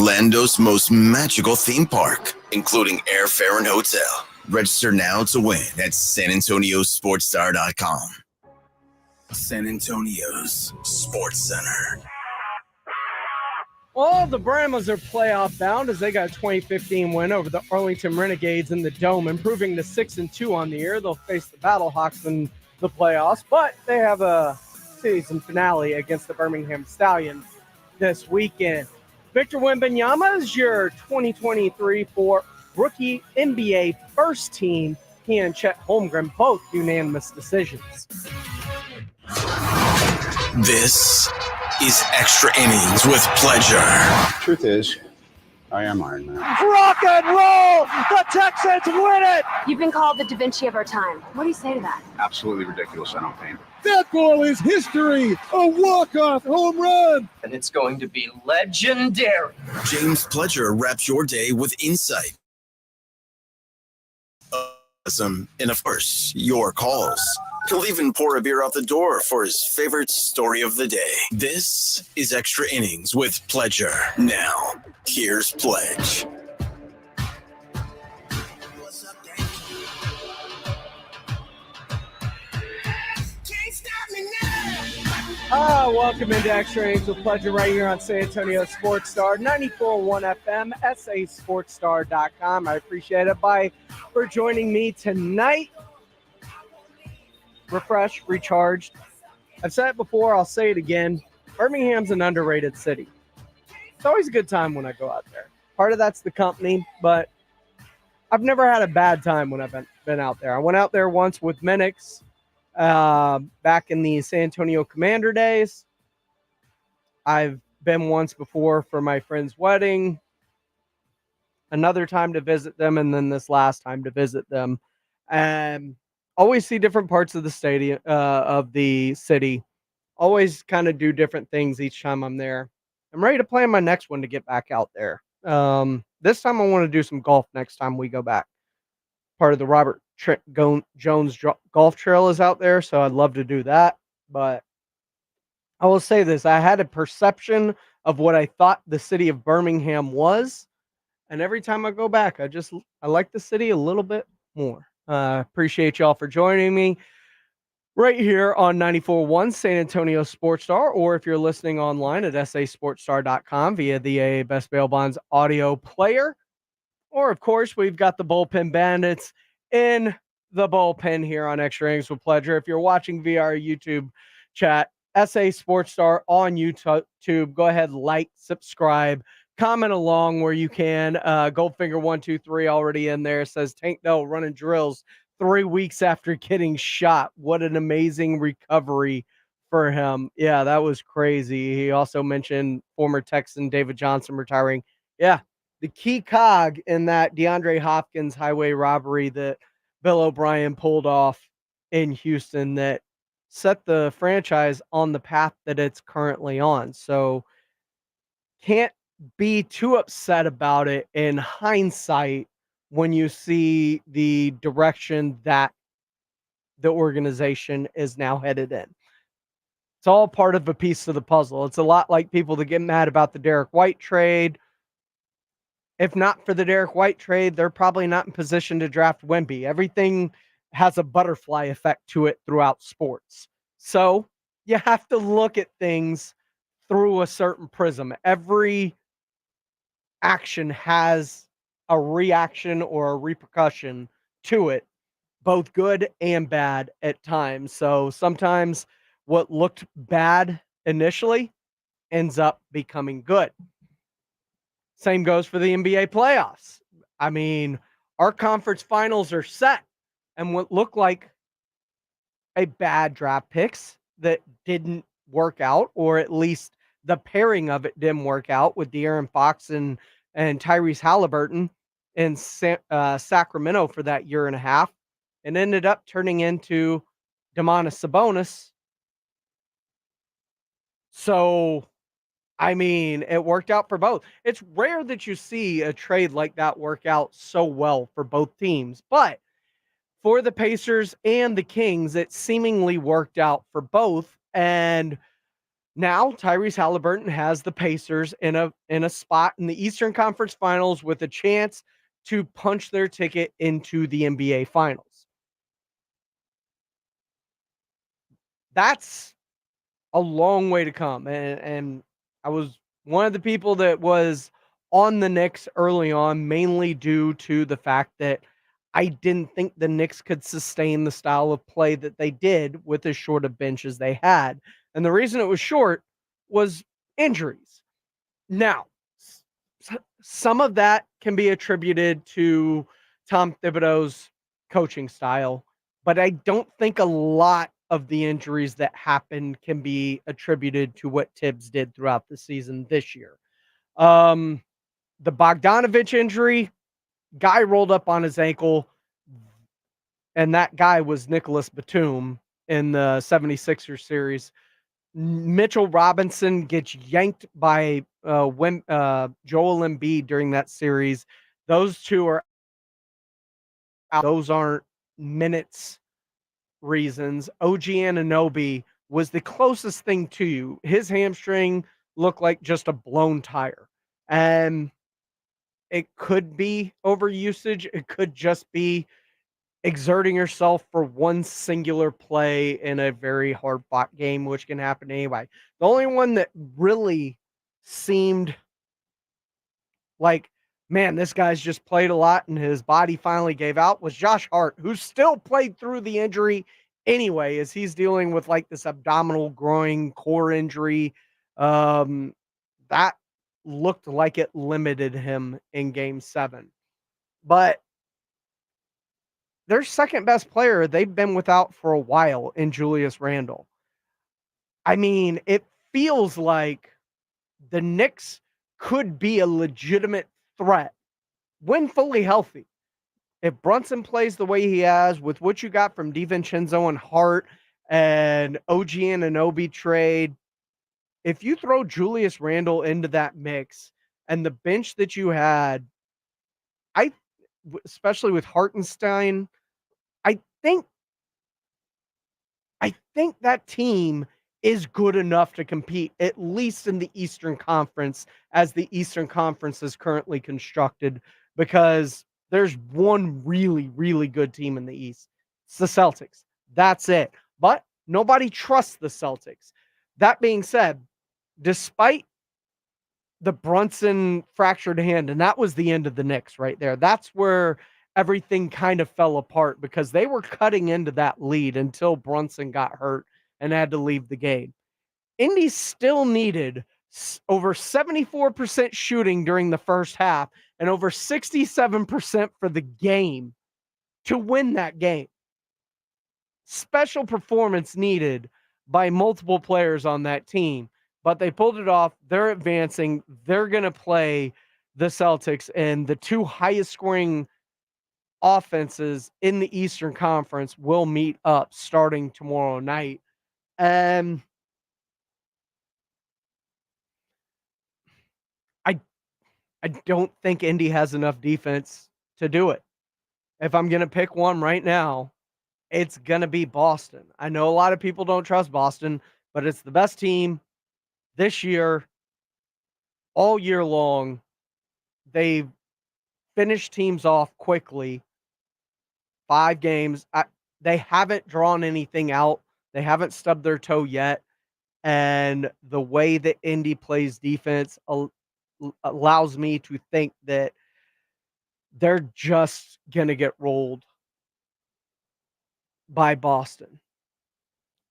Orlando's most magical theme park, including airfare and hotel. Register now to win at SanAntonioSportsStar.com. San Antonio's Sports Center. Well, the Brahmas are playoff bound as they got a 2015 win over the Arlington Renegades in the Dome, improving to 6-2 on the year. They'll face the Battlehawks in the playoffs, but they have a season finale against the Birmingham Stallions this weekend. Victor Wembanyama is your 2023 for Rookie NBA First Team. He and Chet Holmgren both unanimous decisions. This is Extra Innings with Pleasure. Truth is, I am Iron Man. Rock and roll! The Texans win it! You've been called the Da Vinci of our time. What do you say to that? Absolutely ridiculous. I don't paint. That ball is history. A walk-off home run. And it's going to be legendary. James Pledger wraps your day with insight. And of course, your calls. He'll even pour a beer out the door for his favorite story of the day. This is Extra Innings with Pledger. Now, here's Pledge. Welcome into Extra Innings with Pleasure right here on San Antonio Sports Star, 94.1 FM, sasportstar.com. I appreciate it. For joining me tonight. Refreshed, recharged. I've said it before, I'll say it again. Birmingham's an underrated city. It's always a good time when I go out there. Part of that's the company, but I've never had a bad time when I've been out there. I went out there once with Innings back in the San Antonio Commander days. I've been once before for my friend's wedding. Another time to visit them, and then this last time to visit them. Always see different parts of the stadium, of the city. Always kind of do different things each time I'm there. I'm ready to plan my next one to get back out there. This time I want to do some golf next time we go back. Part of the Robert Jones Golf Trail is out there, so I'd love to do that. But I will say this. I had a perception of what I thought the city of Birmingham was. And every time I go back, I like the city a little bit more. Appreciate y'all for joining me right here on 94.1 San Antonio Sports Star, or if you're listening online at sasportstar.com via the AA Best Bail Bonds audio player. Or, of course, we've got the Bullpen Bandits in the bullpen here on Extra Innings with Pleasure. If you're watching via our YouTube chat, SA Sports Star on YouTube, go ahead, like, subscribe, comment along where you can. Goldfinger123 already in there says Tank Dell running drills 3 weeks after getting shot. What an amazing recovery for him. Yeah, that was crazy. He also mentioned former Texan David Johnson retiring. Yeah, the key cog in that DeAndre Hopkins highway robbery that Bill O'Brien pulled off in Houston that set the franchise on the path that it's currently on. So can't be too upset about it in hindsight when you see the direction that the organization is now headed in. It's all part of a piece of the puzzle. It's a lot like people that get mad about the Derek White trade. If not for the Derek White trade, they're probably not in position to draft Wemby. Everything has a butterfly effect to it throughout sports. So you have to look at things through a certain prism. Every action has a reaction or a repercussion to it, both good and bad at times. So sometimes what looked bad initially ends up becoming good. Same goes for the NBA playoffs. I mean, our conference finals are set, and what looked like a bad draft picks that didn't work out, or at least the pairing of it didn't work out with De'Aaron Fox and Tyrese Halliburton in Sacramento for that year and a half, and ended up turning into Domantas Sabonis. So, I mean, it worked out for both. It's rare that you see a trade like that work out so well for both teams, but for the Pacers and the Kings, it seemingly worked out for both. And Now Tyrese Halliburton has the Pacers in a spot in the Eastern Conference Finals with a chance to punch their ticket into the NBA Finals. That's a long way to come. And I was one of the people that was on the Knicks early on, mainly due to the fact that I didn't think the Knicks could sustain the style of play that they did with as short a bench as they had. And the reason it was short was injuries. Now, some of that can be attributed to Tom Thibodeau's coaching style, but I don't think a lot of the injuries that happened can be attributed to what Tibbs did throughout the season this year. Um, the Bogdanovich injury, guy rolled up on his ankle, and that guy was Nicholas Batum in the 76ers series. Mitchell Robinson gets yanked by Joel Embiid during that series. Those two are out. Those aren't minutes reasons. OG Anunoby was the closest thing to you. His hamstring looked like just a blown tire. And it could be overusage. It could just be exerting yourself for one singular play in a very hard fought game, which can happen anyway. The only one that really seemed like, man, this guy's just played a lot and his body finally gave out was Josh Hart, who still played through the injury anyway, as he's dealing with like this abdominal groin core injury. That looked like it limited him in game 7. But their second best player, they've been without for a while in Julius Randle. I mean, it feels like the Knicks could be a legitimate threat when fully healthy. If Brunson plays the way he has, with what you got from DiVincenzo and Hart and OG and Anunoby trade, if you throw Julius Randle into that mix and the bench that you had, especially with Hartenstein, I think that team is good enough to compete, at least in the Eastern Conference, as the Eastern Conference is currently constructed, because there's one really, really good team in the East. It's the Celtics. That's it. But nobody trusts the Celtics. That being said, despite the Brunson fractured hand, and that was the end of the Knicks right there. That's where everything kind of fell apart because they were cutting into that lead until Brunson got hurt and had to leave the game. Indy still needed over 74% shooting during the first half and over 67% for the game to win that game. Special performance needed by multiple players on that team, but they pulled it off. They're advancing. They're going to play the Celtics, and the two highest scoring offenses in the Eastern Conference will meet up starting tomorrow night. And I don't think Indy has enough defense to do it. If I'm going to pick one right now, it's going to be Boston. I know a lot of people don't trust Boston, but it's the best team this year, all year long. They've finished teams off quickly. 5 games. They haven't drawn anything out. They haven't stubbed their toe yet. And the way that Indy plays defense allows me to think that they're just going to get rolled by Boston.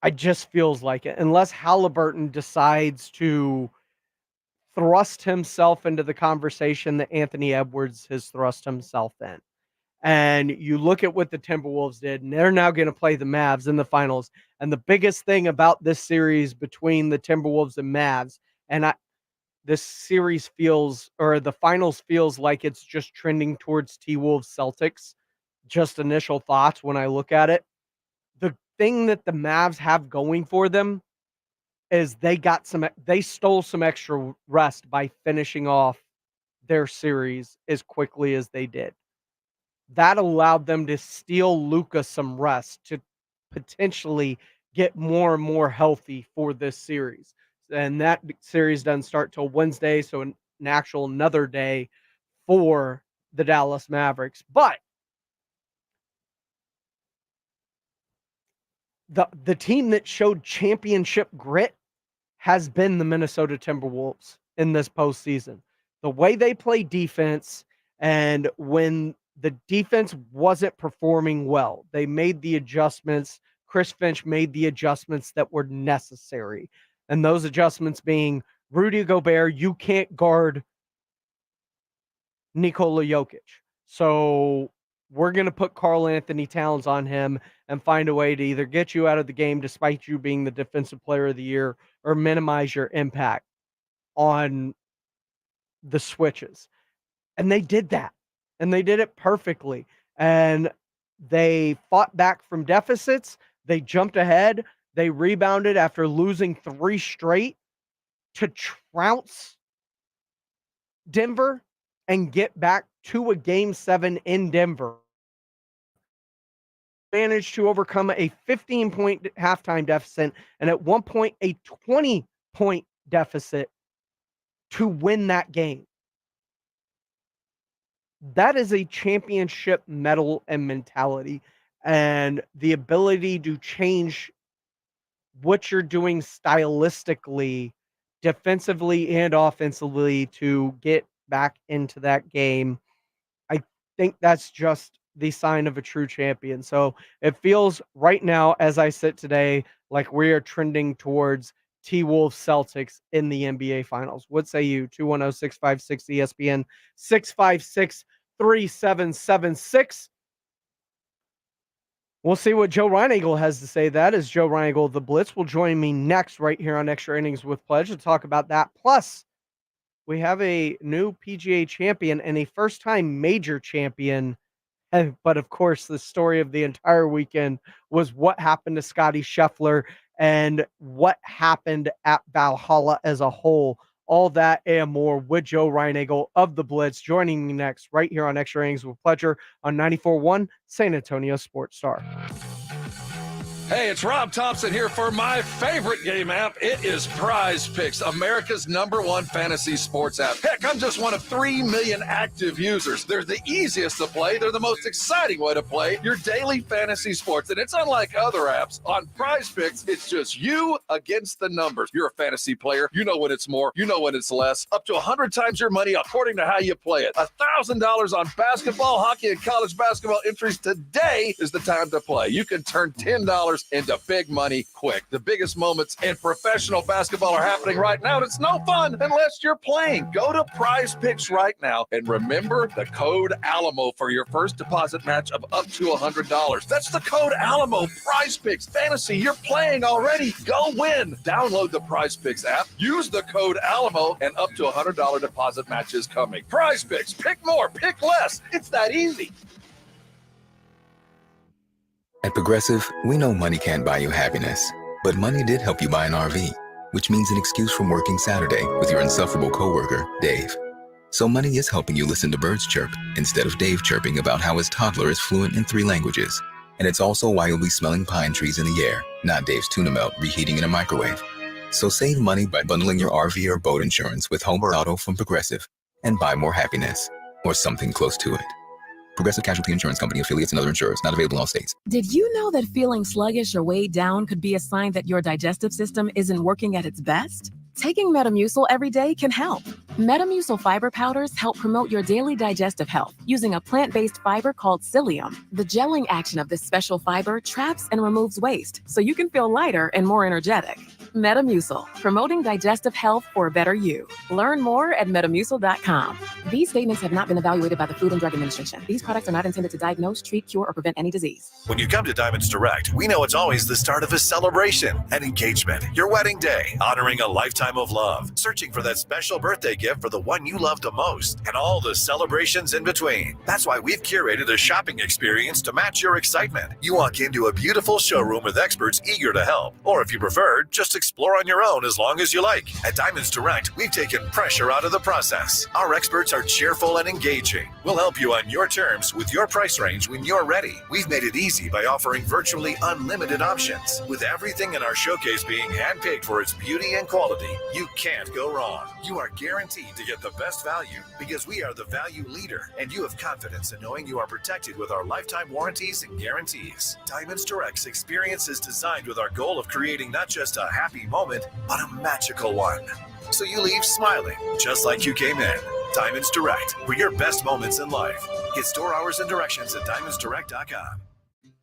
I just feels like it. Unless Halliburton decides to thrust himself into the conversation that Anthony Edwards has thrust himself in. And you look at what the Timberwolves did, and they're now going to play the Mavs in the finals. And the biggest thing about this series between the Timberwolves and Mavs, and this series feels, or the finals feels like it's just trending towards T-Wolves Celtics. Just initial thoughts when I look at it. The thing that the Mavs have going for them is they stole some extra rest by finishing off their series as quickly as they did. That allowed them to steal Luka some rest to potentially get more and more healthy for this series. and that series doesn't start till Wednesday, so an actual another day for the Dallas Mavericks. But the team that showed championship grit has been the Minnesota Timberwolves in this postseason. The way they play defense, and when the defense wasn't performing well, they made the adjustments. Chris Finch made the adjustments that were necessary. And those adjustments being Rudy Gobert, you can't guard Nikola Jokic. So we're going to put Karl Anthony Towns on him and find a way to either get you out of the game despite you being the defensive player of the year or minimize your impact on the switches. And they did that. And they did it perfectly. And they fought back from deficits. They jumped ahead. They rebounded after losing 3 straight to trounce Denver and get back to a game 7 in Denver. Managed to overcome a 15-point halftime deficit and at one point a 20-point deficit to win that game. That is a championship mettle and mentality, and the ability to change what you're doing stylistically, defensively and offensively to get back into that game. I think that's just the sign of a true champion. So it feels right now, as I sit today, like we are trending towards T-Wolves Celtics in the NBA Finals. What say you? 210-656 ESPN, 656-3776. We'll see what Joe Reinagle has to say. That is Joe Reinagle of the Blitz will join me next right here on Extra Innings with Pledge to talk about that. Plus, we have a new PGA champion and a first-time major champion. But, of course, the story of the entire weekend was what happened to Scottie Scheffler and what happened at Valhalla as a whole. All that and more with Joe Reinagle of the Blitz joining me next right here on Extra Innings with Pleasure on 94.1 San Antonio Sports Star. Hey, it's Rob Thompson here for my favorite game app. It is Prize Picks, America's #1 fantasy sports app. Heck, I'm just one of 3 million active users. They're the easiest to play. They're the most exciting way to play your daily fantasy sports. And it's unlike other apps. On Prize Picks, it's just you against the numbers. You're a fantasy player. You know when it's more. You know when it's less. Up to 100 times your money according to how you play it. $1,000 on basketball, hockey, and college basketball entries. Today is the time to play. You can turn $10 into big money quick. The biggest moments in professional basketball are happening right now, and it's no fun unless you're playing. Go to Prize Picks right now and remember the code Alamo for your first deposit match of up to $100. That's the code Alamo. Prize Picks fantasy. You're playing already. Go win. Download the Prize Picks app. Use the code Alamo, and up to $100 deposit match is coming. Prize Picks. Pick more. Pick less. It's that easy. At Progressive, we know money can't buy you happiness, but money did help you buy an RV, which means an excuse from working Saturday with your insufferable coworker, Dave. So money is helping you listen to birds chirp instead of Dave chirping about how his toddler is fluent in 3 languages. And it's also why you'll be smelling pine trees in the air, not Dave's tuna melt reheating in a microwave. So save money by bundling your RV or boat insurance with home or auto from Progressive and buy more happiness, or something close to it. Progressive Casualty Insurance Company, affiliates, and other insurers. Not available in all states. Did you know that feeling sluggish or weighed down could be a sign that your digestive system isn't working at its best? Taking Metamucil every day can help. Metamucil fiber powders help promote your daily digestive health using a plant-based fiber called psyllium. The gelling action of this special fiber traps and removes waste, so you can feel lighter and more energetic. Metamucil, promoting digestive health for a better you. Learn more at Metamucil.com. These statements have not been evaluated by the Food and Drug Administration. These products are not intended to diagnose, treat, cure, or prevent any disease. When you come to Diamonds Direct, we know it's always the start of a celebration, an engagement, your wedding day, honoring a lifetime of love, searching for that special birthday gift for the one you love the most, and all the celebrations in between. That's why we've curated a shopping experience to match your excitement. You walk into a beautiful showroom with experts eager to help, or if you prefer, just explore on your own as long as you like. At Diamonds Direct, we've taken pressure out of the process. Our experts are are cheerful and engaging. We'll help you on your terms with your price range when you're ready. We've made it easy by offering virtually unlimited options. With everything in our showcase being handpicked for its beauty and quality, you can't go wrong. You are guaranteed to get the best value because we are the value leader, and you have confidence in knowing you are protected with our lifetime warranties and guarantees. Diamonds Direct's experience is designed with our goal of creating not just a happy moment, but a magical one. So you leave smiling, just like you came in. Diamonds Direct, for your best moments in life. Get store hours and directions at diamondsdirect.com.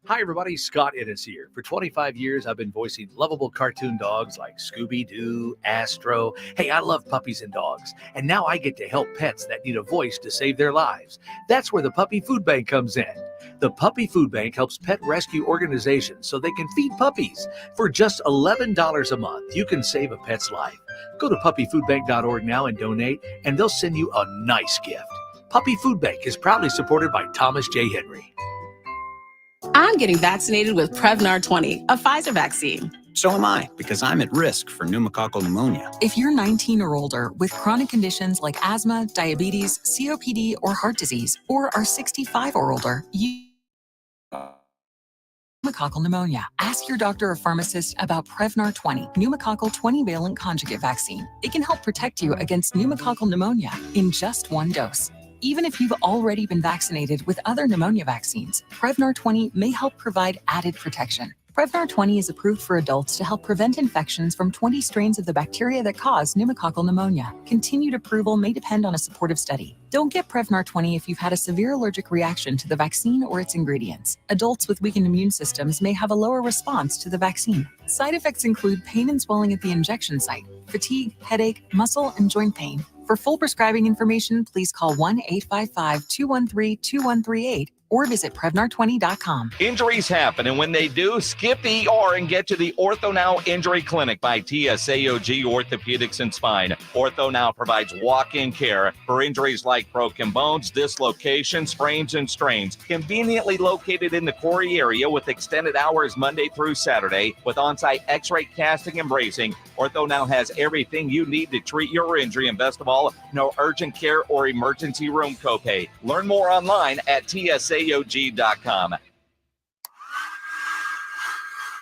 Hi, everybody. Scott Innes here. For 25 years, I've been voicing lovable cartoon dogs like Scooby-Doo, Astro. Hey, I love puppies and dogs. And now I get to help pets that need a voice to save their lives. That's where the Puppy Food Bank comes in. The Puppy Food Bank helps pet rescue organizations so they can feed puppies. For just $11 a month, you can save a pet's life. Go to puppyfoodbank.org now and donate, and they'll send you a nice gift. Puppy Food Bank is proudly supported by Thomas J. Henry. I'm getting vaccinated with Prevnar 20, a Pfizer vaccine. So am I, because I'm at risk for pneumococcal pneumonia. If you're 19 or older with chronic conditions like asthma, diabetes, COPD, or heart disease, or are 65 or older, you pneumococcal pneumonia. Ask your doctor or pharmacist about Prevnar 20, pneumococcal 20-valent conjugate vaccine. It can help protect you against pneumococcal pneumonia in just one dose. Even if you've already been vaccinated with other pneumonia vaccines, Prevnar 20 may help provide added protection. Prevnar 20 is approved for adults to help prevent infections from 20 strains of the bacteria that cause pneumococcal pneumonia. Continued approval may depend on a supportive study. Don't get Prevnar 20 if you've had a severe allergic reaction to the vaccine or its ingredients. Adults with weakened immune systems may have a lower response to the vaccine. Side effects include pain and swelling at the injection site, fatigue, headache, muscle, and joint pain. For full prescribing information, please call 1-855-213-2138 or visit Prevnar20.com. Injuries happen, and when they do, skip the ER and get to the OrthoNow Injury Clinic by TSAOG Orthopedics and Spine. OrthoNow provides walk-in care for injuries like broken bones, dislocations, sprains, and strains. Conveniently located in the Quarry area with extended hours Monday through Saturday with on-site x-ray casting and bracing, OrthoNow has everything you need to treat your injury, and best of all, no urgent care or emergency room copay. Learn more online at TSAOG.com.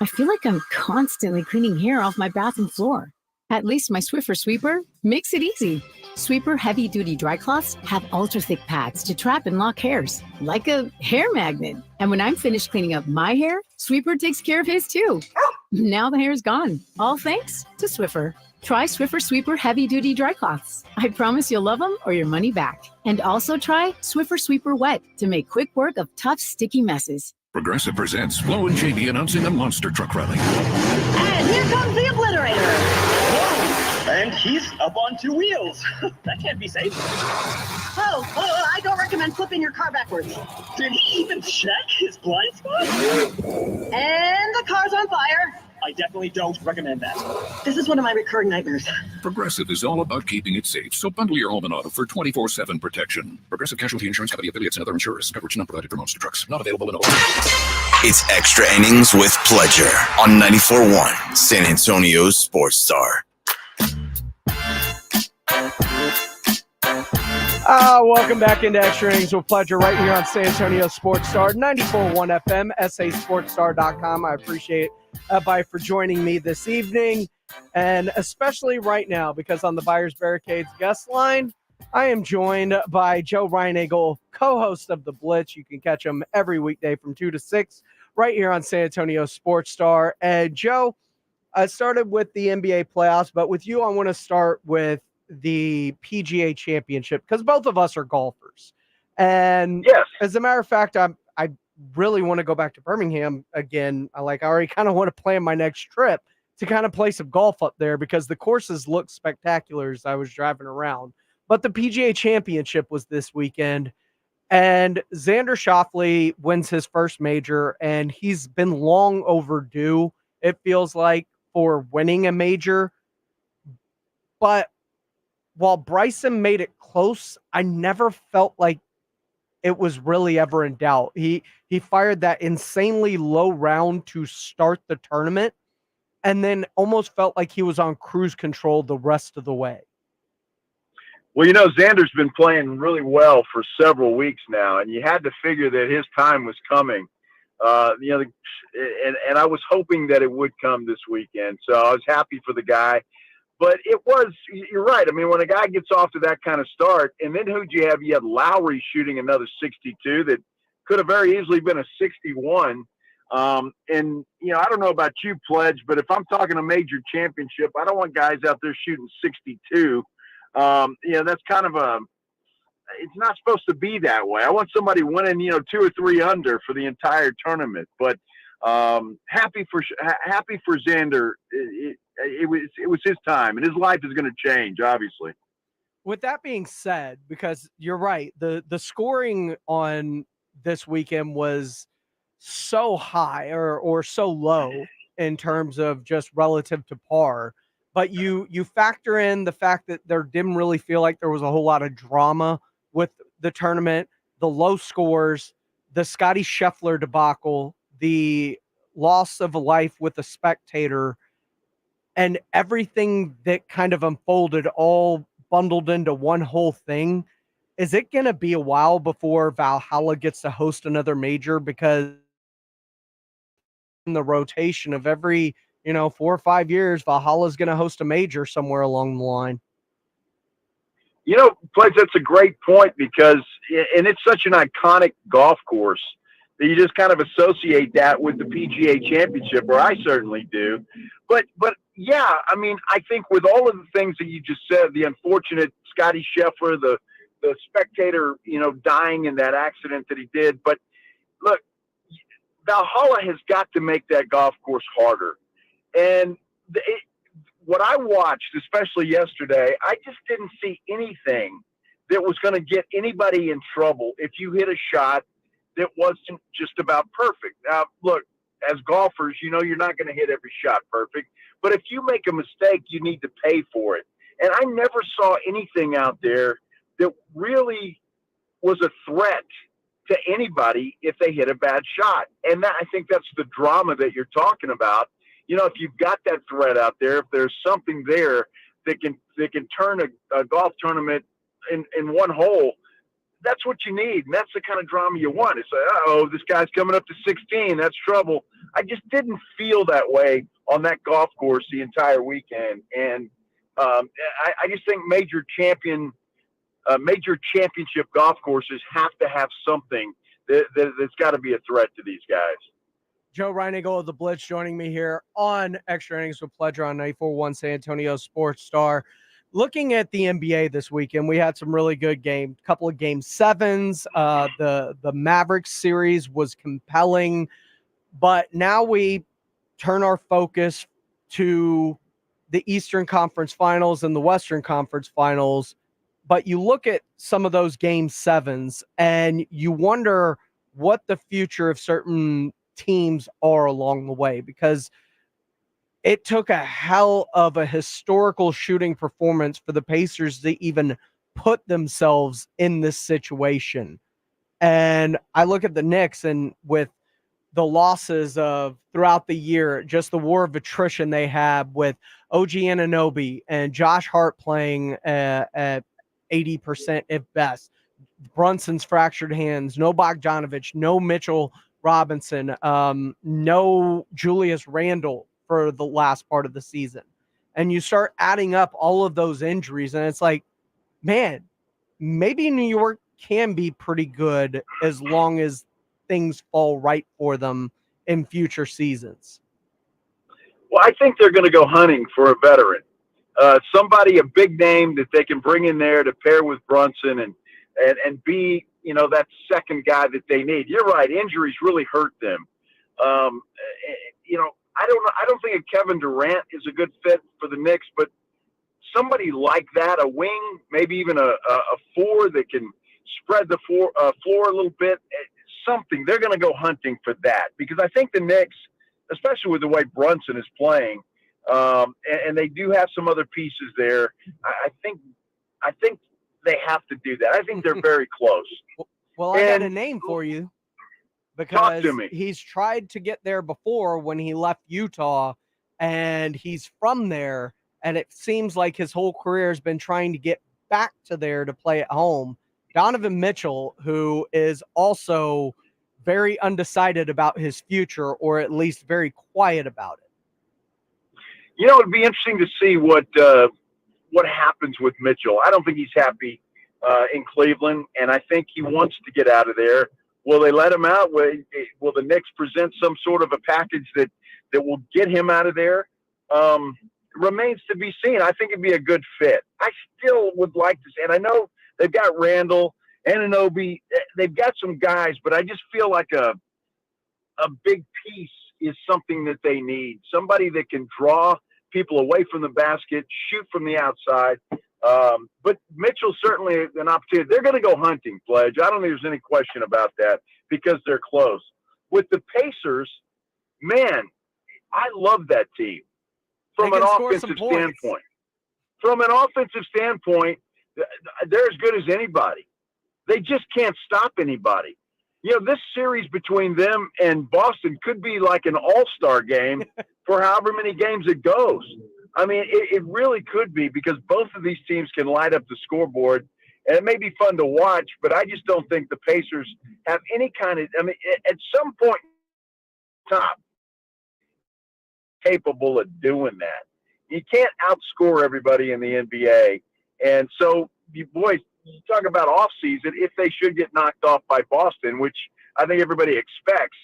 I feel like I'm constantly cleaning hair off my bathroom floor. At least my Swiffer Sweeper makes it easy. Sweeper heavy-duty dry cloths have ultra-thick pads to trap and lock hairs, like a hair magnet. And when I'm finished cleaning up my hair, Sweeper takes care of his too. Now the hair's gone, all thanks to Swiffer. Try Swiffer Sweeper heavy-duty dry cloths. I promise you'll love them or your money back. And also try Swiffer Sweeper Wet to make quick work of tough, sticky messes. Progressive presents Flo and JB announcing a monster truck rally. And here comes the obliterator. Whoa! And he's up on two wheels. That can't be safe. Oh, I don't recommend flipping your car backwards. Did he even check his blind spot? And the car's on fire. I definitely don't recommend that. This is one of my recurring nightmares. Progressive is all about keeping it safe, so bundle your home and auto for 24/7 protection. Progressive Casualty Insurance Company affiliates and other insurers. Coverage not provided for monster trucks. Not available in all. It's Extra Innings with Pledger on 94.1 San Antonio's Sports Star. Welcome back into Extra Innings with Pledger right here on San Antonio Sports Star, 94.1 FM, sasportstar.com. I appreciate everybody for joining me this evening, and especially right now, because on the Buyers Barricades guest line, I am joined by Joe Reinagle, co-host of The Blitz. You can catch him every weekday from 2 to 6 right here on San Antonio Sports Star. And Joe, I started with the NBA playoffs, but with you, I want to start with the PGA Championship because both of us are golfers. And yes, as a matter of fact, I really want to go back to Birmingham again. I already kind of want to plan my next trip to kind of play some golf up there because the courses look spectacular as I was driving around. But the PGA Championship was this weekend, and Xander Schauffele wins his first major, and he's been long overdue, it feels like, for winning a major. But while Bryson made it close, I never felt like it was really ever in doubt. He fired that insanely low round to start the tournament and then almost felt like he was on cruise control the rest of the way. Well, Xander's been playing really well for several weeks now, and you had to figure that his time was coming. And I was hoping that it would come this weekend, so I was happy for the guy. But you're right. I mean, when a guy gets off to that kind of start, and then who'd you have? You had Lowry shooting another 62 that could have very easily been a 61. And I don't know about you, Pledge, but if I'm talking a major championship, I don't want guys out there shooting 62. That's kind of it's not supposed to be that way. I want somebody winning, 2 or 3 under for the entire tournament. But happy for Xander. It was his time, and his life is going to change, obviously. With that being said, because you're right, the scoring on this weekend was so high or so low in terms of just relative to par. But you factor in the fact that there didn't really feel like there was a whole lot of drama with the tournament, the low scores, the Scotty Scheffler debacle, the loss of a life with a spectator, and everything that kind of unfolded all bundled into one whole thing. Is it going to be a while before Valhalla gets to host another major? Because in the rotation of every 4 or 5 years, Valhalla is going to host a major somewhere along the line. Pledge, that's a great point because it's such an iconic golf course that you just kind of associate that with the PGA Championship, or I certainly do. But yeah, I mean, I think with all of the things that you just said, the unfortunate Scotty Scheffler, the spectator, dying in that accident that he did. But look, Valhalla has got to make that golf course harder. And what I watched, especially yesterday, I just didn't see anything that was going to get anybody in trouble if you hit a shot that wasn't just about perfect. Now, look, as golfers, you're not going to hit every shot perfect. But if you make a mistake, you need to pay for it. And I never saw anything out there that really was a threat to anybody if they hit a bad shot. And I think that's the drama that you're talking about. If you've got that threat out there, if there's something there that can turn a golf tournament in one hole, that's what you need. And that's the kind of drama you want. It's like, this guy's coming up to 16. That's trouble. I just didn't feel that way on that golf course the entire weekend. And I just think major championship golf courses have to have something that's got to be a threat to these guys. Joe Reinigal of the Blitz joining me here on Extra Innings with Pledger on 94.1 San Antonio Sports Star. Looking at the NBA this weekend, we had some really good games, a couple of game sevens. The Mavericks series was compelling, but now we turn our focus to the Eastern Conference Finals and the Western Conference Finals. But you look at some of those game sevens and you wonder what the future of certain teams are along the way, because it took a hell of a historical shooting performance for the Pacers to even put themselves in this situation. And I look at the Knicks, and with the losses of throughout the year, just the war of attrition they have with OG Anunoby and Josh Hart playing at 80% if best. Brunson's fractured hands, no Bogdanovich, no Mitchell Robinson, no Julius Randle for the last part of the season. And you start adding up all of those injuries, and it's like, man, maybe New York can be pretty good as long as things fall right for them in future seasons. Well, I think they're going to go hunting for a veteran, somebody, a big name that they can bring in there to pair with Brunson and be, that second guy that they need. You're right. Injuries really hurt them. I don't think a Kevin Durant is a good fit for the Knicks, but somebody like that, a wing, maybe even a four that can spread the floor a little bit, something. They're going to go hunting for that, because I think the Knicks, especially with the way Brunson is playing, and they do have some other pieces there, I think they have to do that. I think they're very close. Well, I got a name for you, because talk to me. He's tried to get there before when he left Utah, and he's from there, and it seems like his whole career has been trying to get back to there to play at home. Donovan Mitchell, who is also very undecided about his future, or at least very quiet about it. You know, it'd be interesting to see what happens with Mitchell. I don't think he's happy in Cleveland, and I think he wants to get out of there. Will they let him out? Will the Knicks present some sort of a package that will get him out of there? Remains to be seen. I think it'd be a good fit. I still would like to say, and I know they've got Randall, Anunoby, they've got some guys, but I just feel like a big piece is something that they need. Somebody that can draw people away from the basket, shoot from the outside. But Mitchell's certainly an opportunity. They're going to go hunting, Pledge. I don't think there's any question about that because they're close. With the Pacers, man, I love that team from an offensive standpoint. From an offensive standpoint, they're as good as anybody. They just can't stop anybody. You know, this series between them and Boston could be like an all-star game for however many games it goes. I mean, it really could be because both of these teams can light up the scoreboard, and it may be fun to watch, but I just don't think the Pacers have any kind of – I mean, at some point, top capable of doing that. You can't outscore everybody in the NBA. And so, you boys, you talk about offseason, if they should get knocked off by Boston, which I think everybody expects,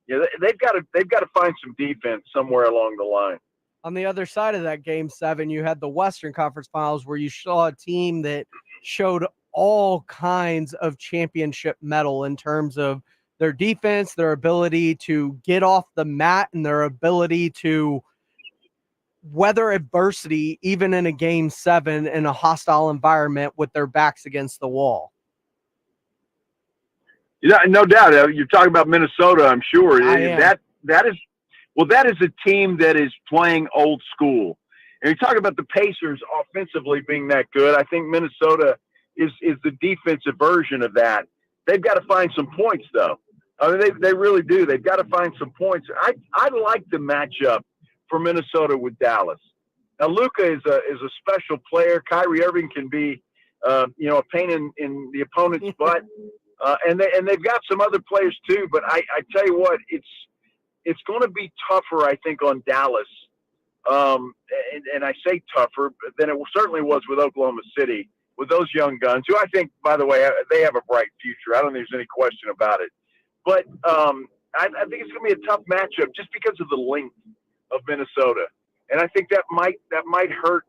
you know, they've got to find some defense somewhere along the line. On the other side of that Game 7, you had the Western Conference Finals where you saw a team that showed all kinds of championship mettle in terms of their defense, their ability to get off the mat, and their ability to weather adversity, even in a Game 7 in a hostile environment with their backs against the wall. Yeah, no doubt. You're talking about Minnesota, I'm sure. That is a team that is playing old school. And you're talking about the Pacers offensively being that good. I think Minnesota is the defensive version of that. They've got to find some points, though. I mean, they really do. They've got to find some points. I like the matchup for Minnesota with Dallas. Now, Luka is a special player. Kyrie Irving can be, a pain in the opponent's butt. And they've got some other players too. But I tell you what, it's going to be tougher, I think, on Dallas. And I say tougher than it certainly was with Oklahoma City, with those young guns, who I think, by the way, they have a bright future. I don't think there's any question about it. But I think it's going to be a tough matchup just because of the length of Minnesota. And I think that might hurt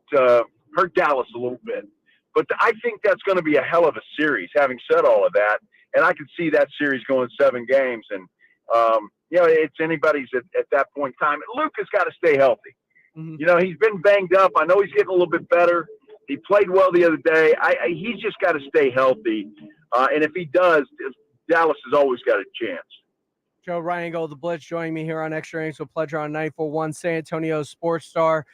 Dallas a little bit. But I think that's going to be a hell of a series, having said all of that. And I could see that series going 7 games. And, it's anybody's at that point in time. Luka's got to stay healthy. Mm-hmm. You know, he's been banged up. I know he's getting a little bit better. He played well the other day. He's just got to stay healthy. And if he does, Dallas has always got a chance. Joe Reinagel, the Blitz, joining me here on Extra Innings with Pledger on 94.1 San Antonio Sports Star.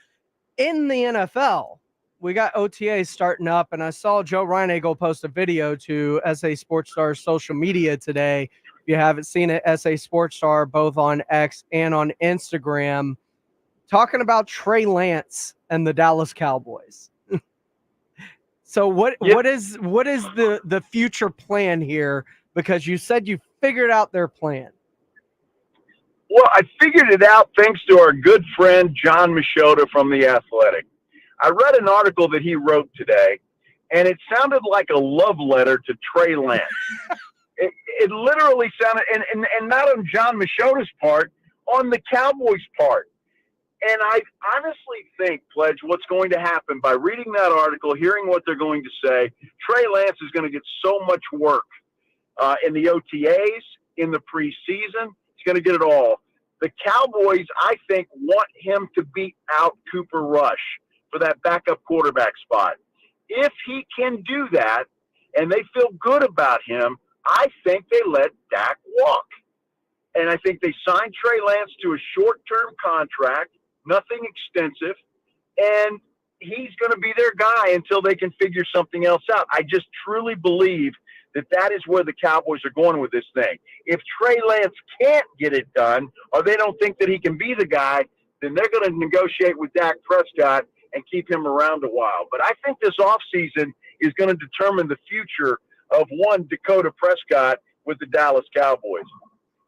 In the NFL, we got OTAs starting up, and I saw Joe Reinagel post a video to SA Sports Star's social media today. If you haven't seen it, SA Sports Star, both on X and on Instagram, talking about Trey Lance and the Dallas Cowboys. So what is the future plan here? Because you said you figured out their plan. Well, I figured it out thanks to our good friend John Machota from The Athletic. I read an article that he wrote today, and it sounded like a love letter to Trey Lance. It literally sounded, and not on John Machota's part, on the Cowboys' part. And I honestly think, Pledge, what's going to happen by reading that article, hearing what they're going to say, Trey Lance is going to get so much work in the OTAs, in the preseason. He's going to get it all. The Cowboys, I think, want him to beat out Cooper Rush for that backup quarterback spot. If he can do that and they feel good about him, I think they let Dak walk. And I think they signed Trey Lance to a short-term contract, nothing extensive, and he's going to be their guy until they can figure something else out. I just truly believe that is where the Cowboys are going with this thing. If Trey Lance can't get it done, or they don't think that he can be the guy, then they're going to negotiate with Dak Prescott and keep him around a while. But I think this offseason is going to determine the future of one Dakota Prescott with the Dallas Cowboys.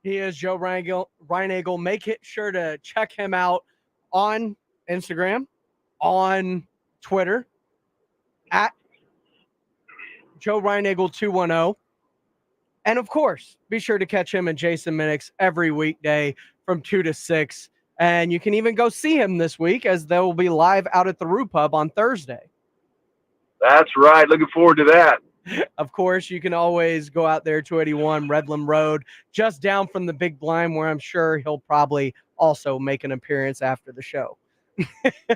He is Joe Reinagle. Make sure to check him out on Instagram, on Twitter, at Joe Reinagle 210. And of course, be sure to catch him and Jason Minix every weekday from 2 to 6. And you can even go see him this week as they will be live out at the Roo Pub on Thursday. That's right. Looking forward to that. Of course, you can always go out there, 281 Redland Road, just down from the Big Blind, where I'm sure he'll probably also make an appearance after the show.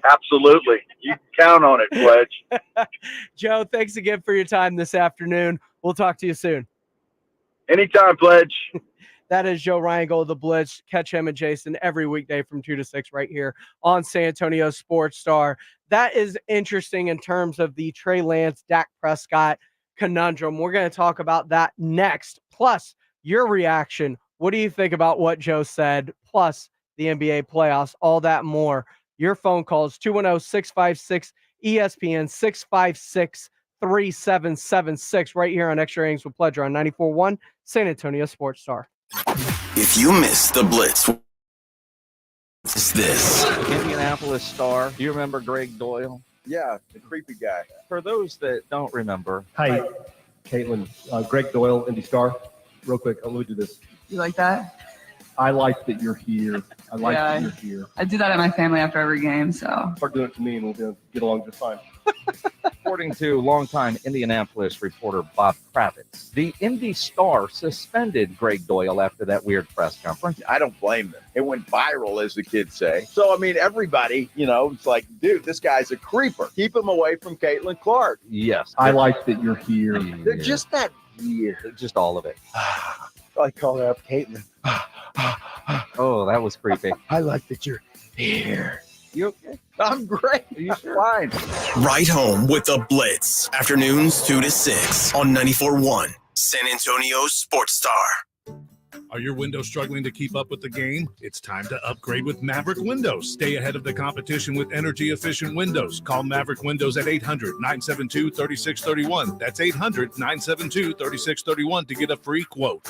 Absolutely. You can count on it, Pledge. Joe, thanks again for your time this afternoon. We'll talk to you soon. Anytime, Pledge. That is Joe Reinagle, the Blitz. Catch him and Jason every weekday from 2 to 6 right here on San Antonio Sports Star. That is interesting in terms of the Trey Lance, Dak Prescott conundrum. We're going to talk about that next, plus your reaction. What do you think about what Joe said, plus the NBA playoffs, all that more. Your phone calls, 210-656-ESPN, 656-3776, right here on Extra Innings with Pleasure on 94.1 San Antonio Sports Star. If you missed the Blitz, it's this. Indianapolis Star. Do you remember Greg Doyle? Yeah, the creepy guy. For those that don't remember. Hi, Caitlin. Greg Doyle, Indy Star. Real quick, let me do this. You like that? I like that you're here. I like that you're here. I do that at my family after every game, so. Start doing it to me and we'll get along just fine. According to longtime Indianapolis reporter Bob Kravitz, the Indy Star suspended Greg Doyle after that weird press conference. I don't blame them. It went viral, as the kids say. So, I mean, everybody, it's like, dude, this guy's a creeper. Keep him away from Caitlin Clark. Yes. I like that you're here. They're just that weird. Just all of it. I call her up Caitlin. Oh, that was creepy. I like that you're here. You okay? I'm great. Are you sure? Fine. Right home with the Blitz. Afternoons 2 to 6 on 94.1 San Antonio Sports Star. Are your windows struggling to keep up with the game? It's time to upgrade with Maverick Windows. Stay ahead of the competition with energy-efficient windows. Call Maverick Windows at 800-972-3631. That's 800-972-3631 to get a free quote.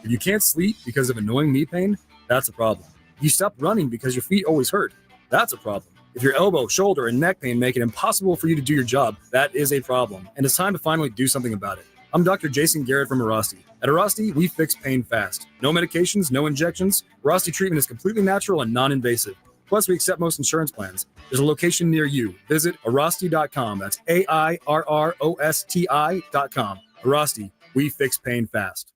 If you can't sleep because of annoying knee pain, that's a problem. You stop running because your feet always hurt. That's a problem. If your elbow, shoulder, and neck pain make it impossible for you to do your job, that is a problem. And it's time to finally do something about it. I'm Dr. Jason Garrett from Arasti. At Arasti, we fix pain fast. No medications, no injections. Arasti treatment is completely natural and non-invasive. Plus, we accept most insurance plans. There's a location near you. Visit Arasti.com. That's AIRROSTI.com. Arasti, we fix pain fast.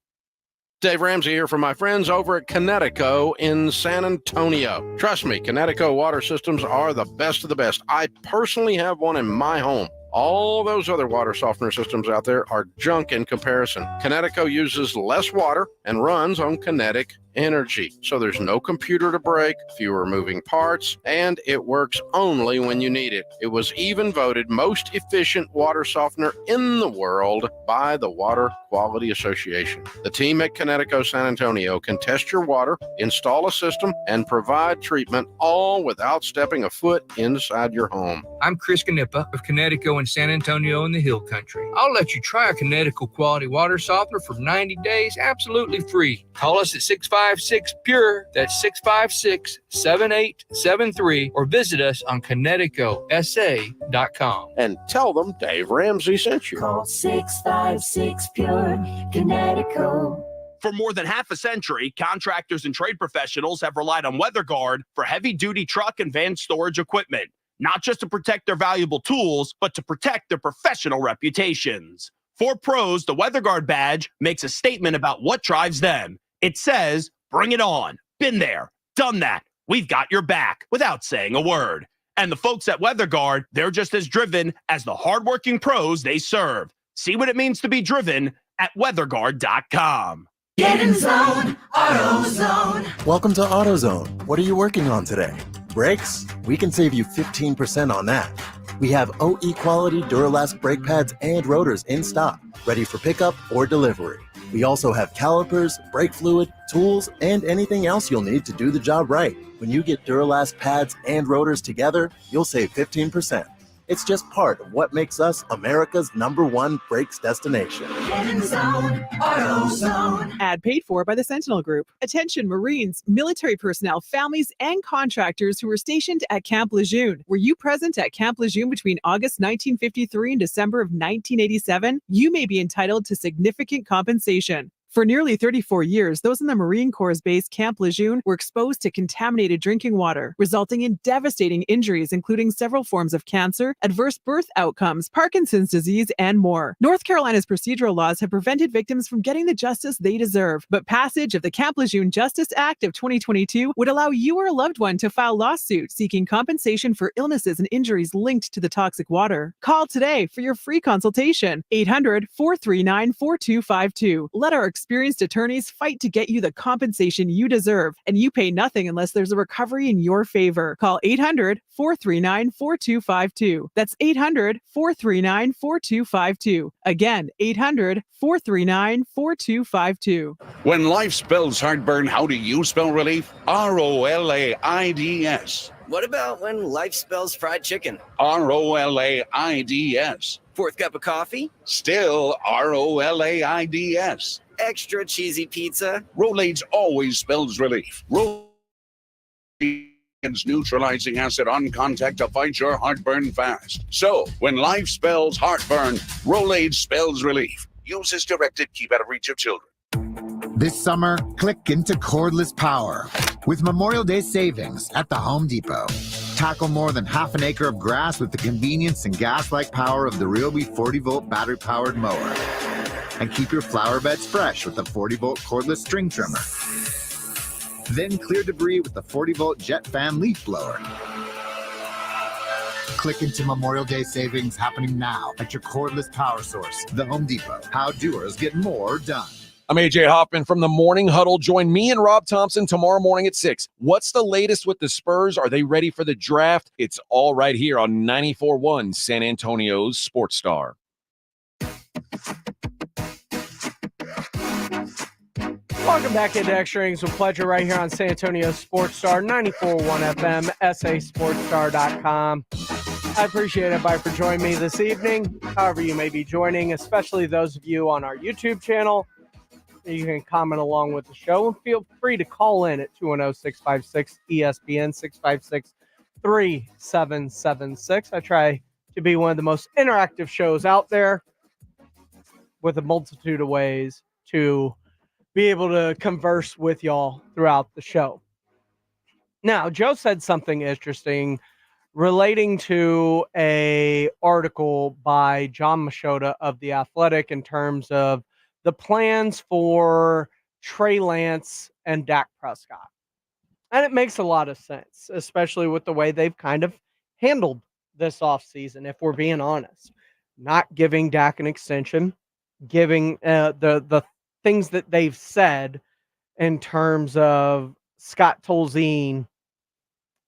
Dave Ramsey here from my friends over at Connecticut in San Antonio. Trust me, Connecticut water systems are the best of the best. I personally have one in my home. All those other water softener systems out there are junk in comparison. Connecticut uses less water and runs on kinetic energy. So there's no computer to break, fewer moving parts, and it works only when you need it. It was even voted most efficient water softener in the world by the Water Quality Association. The team at Connecticut San Antonio can test your water, install a system, and provide treatment all without stepping a foot inside your home. I'm Chris Canepa of Connecticut and San Antonio in the Hill Country. I'll let you try a Connecticut quality water softener for 90 days absolutely free. Call us at 656-PURE, that's 656-7873, or visit us on ConnecticutSA.com. And tell them Dave Ramsey sent you. Call 656-PURE, Connecticut. For more than half a century, contractors and trade professionals have relied on WeatherGuard for heavy-duty truck and van storage equipment, not just to protect their valuable tools, but to protect their professional reputations. For pros, the WeatherGuard badge makes a statement about what drives them. It says, "Bring it on. Been there. Done that. We've got your back," without saying a word. And the folks at WeatherGuard, they're just as driven as the hardworking pros they serve. See what it means to be driven at weatherguard.com. Get in zone, AutoZone. Welcome to AutoZone. What are you working on today? Brakes? We can save you 15% on that. We have OE quality Duralast brake pads and rotors in stock, ready for pickup or delivery. We also have calipers, brake fluid, tools, and anything else you'll need to do the job right. When you get Duralast pads and rotors together, you'll save 15%. It's just part of what makes us America's #1 brakes destination. Get in the zone, AutoZone. Ad paid for by the Sentinel Group. Attention Marines, military personnel, families, and contractors who were stationed at Camp Lejeune. Were you present at Camp Lejeune between August 1953 and December of 1987? You may be entitled to significant compensation. For nearly 34 years, those in the Marine Corps' base Camp Lejeune were exposed to contaminated drinking water, resulting in devastating injuries, including several forms of cancer, adverse birth outcomes, Parkinson's disease, and more. North Carolina's procedural laws have prevented victims from getting the justice they deserve, but passage of the Camp Lejeune Justice Act of 2022 would allow you or a loved one to file lawsuits seeking compensation for illnesses and injuries linked to the toxic water. Call today for your free consultation. 800-439-4252. Let our experienced attorneys fight to get you the compensation you deserve, and you pay nothing unless there's a recovery in your favor. Call 800-439-4252. That's 800-439-4252. Again, 800-439-4252. When life spells heartburn, how do you spell relief? ROLAIDS. What about when life spells fried chicken? ROLAIDS. Fourth cup of coffee? Still ROLAIDS. Extra cheesy pizza? Rolaids always spells relief. Rolaids neutralizing acid on contact to fight your heartburn fast. So, when life spells heartburn, Rolaids spells relief. Use as directed. Keep out of reach of children. This summer, click into cordless power with Memorial Day savings at the Home Depot. Tackle more than half an acre of grass with the convenience and gas-like power of the Ryobi 40-volt battery-powered mower. And keep your flower beds fresh with the 40-volt cordless string trimmer. Then clear debris with the 40-volt jet fan leaf blower. Click into Memorial Day savings happening now at your cordless power source, the Home Depot. How doers get more done. I'm AJ Hoffman from the Morning Huddle. Join me and Rob Thompson tomorrow morning at 6. What's the latest with the Spurs? Are they ready for the draft? It's all right here on 94.1 San Antonio's Sports Star. Welcome back into Extra Innings with Pleasure right here on San Antonio Sports Star, 94.1 FM, sasportstar.com. I appreciate everybody for joining me this evening, however you may be joining, especially those of you on our YouTube channel. You can comment along with the show and feel free to call in at 210-656-ESPN, 656-3776. I try to be one of the most interactive shows out there with a multitude of ways to be able to converse with y'all throughout the show. Now, Joe said something interesting relating to a article by John Machota of The Athletic in terms of the plans for Trey Lance and Dak Prescott. And it makes a lot of sense, especially with the way they've kind of handled this offseason, if we're being honest. Not giving Dak an extension, giving the things that they've said in terms of Scott Tolzien,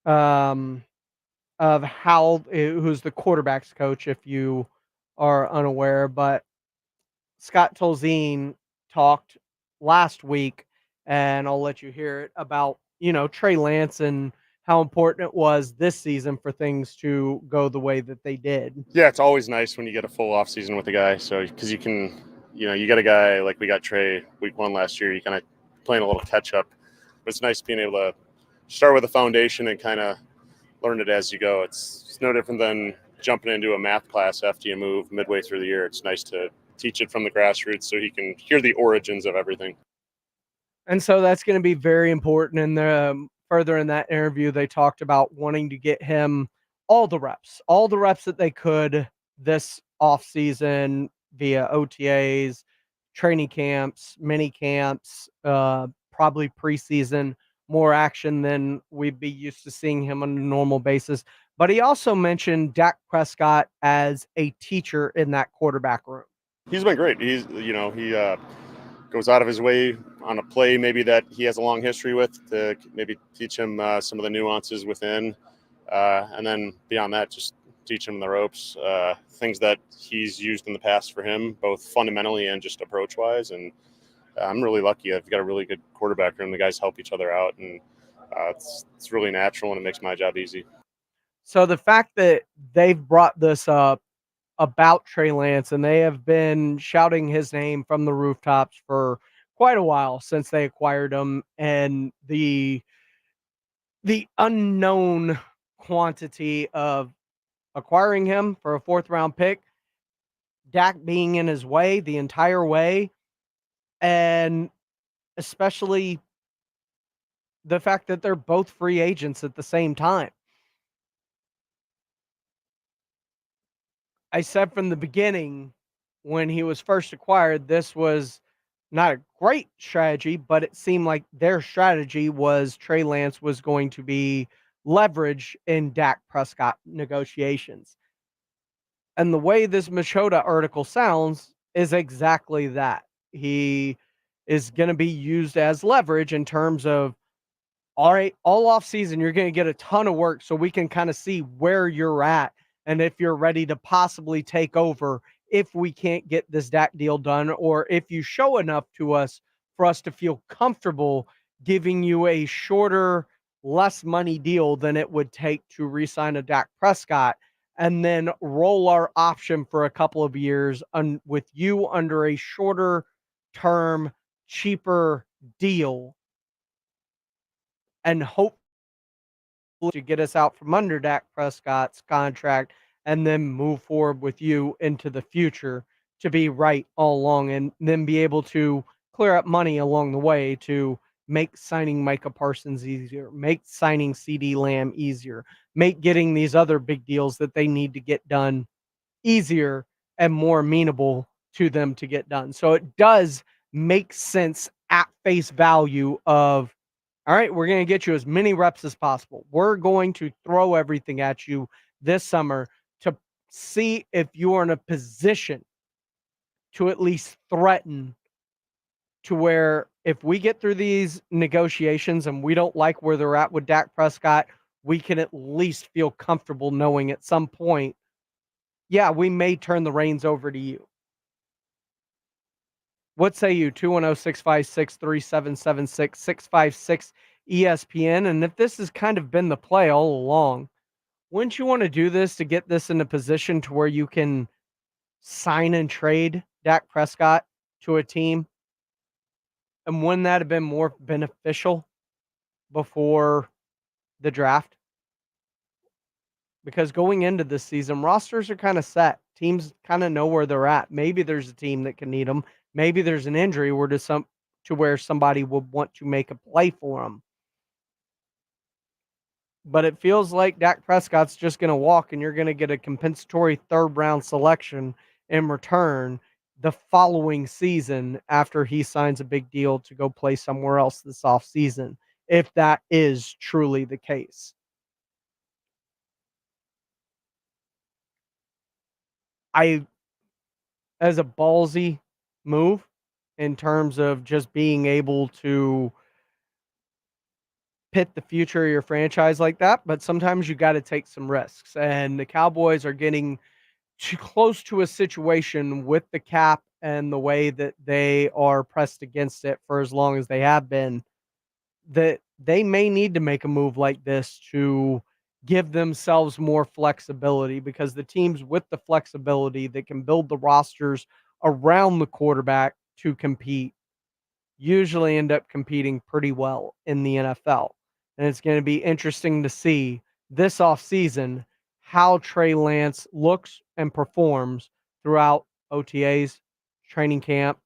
of how, who's the quarterback's coach, if you are unaware, but Scott Tolzien talked last week, and I'll let you hear it, about, Trey Lance and how important it was this season for things to go the way that they did. Yeah, it's always nice when you get a full off season with a guy. So, because you can, you got a guy like we got Trey week 1 last year, you kind of playing a little catch up. But it's nice being able to start with a foundation and kind of learn it as you go. It's no different than jumping into a math class after you move midway through the year. It's nice to teach it from the grassroots so he can hear the origins of everything. And so that's going to be very important. And further in that interview, they talked about wanting to get him all the reps that they could this offseason via OTAs, training camps, mini camps, probably preseason, more action than we'd be used to seeing him on a normal basis. But he also mentioned Dak Prescott as a teacher in that quarterback room. He's been great. He goes out of his way on a play maybe that he has a long history with to maybe teach him some of the nuances within. And then beyond that, just teach him the ropes, things that he's used in the past for him, both fundamentally and just approach-wise. And I'm really lucky. I've got a really good quarterback room. The guys help each other out, and it's really natural, and it makes my job easy. So the fact that they've brought this up about Trey Lance and they have been shouting his name from the rooftops for quite a while since they acquired him, and the unknown quantity of acquiring him for a 4th round pick, Dak being in his way the entire way, and especially the fact that they're both free agents at the same time. I said from the beginning when he was first acquired, this was not a great strategy, but it seemed like their strategy was Trey Lance was going to be leverage in Dak Prescott negotiations. And the way this Machota article sounds is exactly that. He is going to be used as leverage in terms of, all right, all off season, you're going to get a ton of work so we can kind of see where you're at and if you're ready to possibly take over if we can't get this Dak deal done, or if you show enough to us for us to feel comfortable giving you a shorter, less money deal than it would take to re-sign a Dak Prescott, and then roll our option for a couple of years with you under a shorter term, cheaper deal, and hope to get us out from under Dak Prescott's contract and then move forward with you into the future to be right all along, and then be able to clear up money along the way to make signing Micah Parsons easier, make signing CD Lamb easier, make getting these other big deals that they need to get done easier and more amenable to them to get done. So it does make sense at face value of, all right, we're going to get you as many reps as possible. We're going to throw everything at you this summer to see if you are in a position to at least threaten, to where if we get through these negotiations and we don't like where they're at with Dak Prescott, we can at least feel comfortable knowing at some point, yeah, we may turn the reins over to you. What say you? 210-656-3776, 656 ESPN. And if this has kind of been the play all along, wouldn't you want to do this to get this in a position to where you can sign and trade Dak Prescott to a team? And wouldn't that have been more beneficial before the draft? Because going into this season, rosters are kind of set. Teams kind of know where they're at. Maybe there's a team that can need them. Maybe there's an injury where to where somebody would want to make a play for them. But it feels like Dak Prescott's just going to walk, and you're going to get a compensatory 3rd round selection in return the following season after he signs a big deal to go play somewhere else this offseason, if that is truly the case. As a ballsy move in terms of just being able to pit the future of your franchise like that, but sometimes you got to take some risks. And the Cowboys are getting too close to a situation with the cap and the way that they are pressed against it for as long as they have been, that they may need to make a move like this to give themselves more flexibility, because the teams with the flexibility that can build the rosters around the quarterback to compete usually end up competing pretty well in the NFL. And it's going to be interesting to see this offseason how Trey Lance looks and performs throughout OTAs, training camp,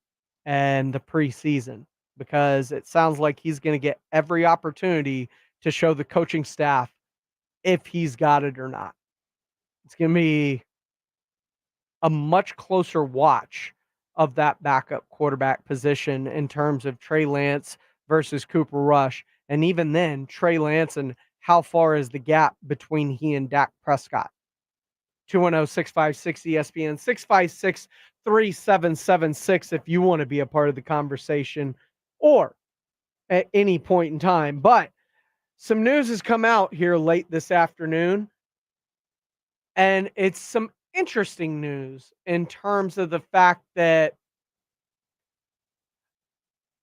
and the preseason, because it sounds like he's going to get every opportunity to show the coaching staff if he's got it or not. It's going to be a much closer watch of that backup quarterback position in terms of Trey Lance versus Cooper Rush. And even then, Trey Lance and how far is the gap between he and Dak Prescott? 210-656-ESPN, 656-3776 if you want to be a part of the conversation or at any point in time. But some news has come out here late this afternoon, and it's some interesting news in terms of the fact that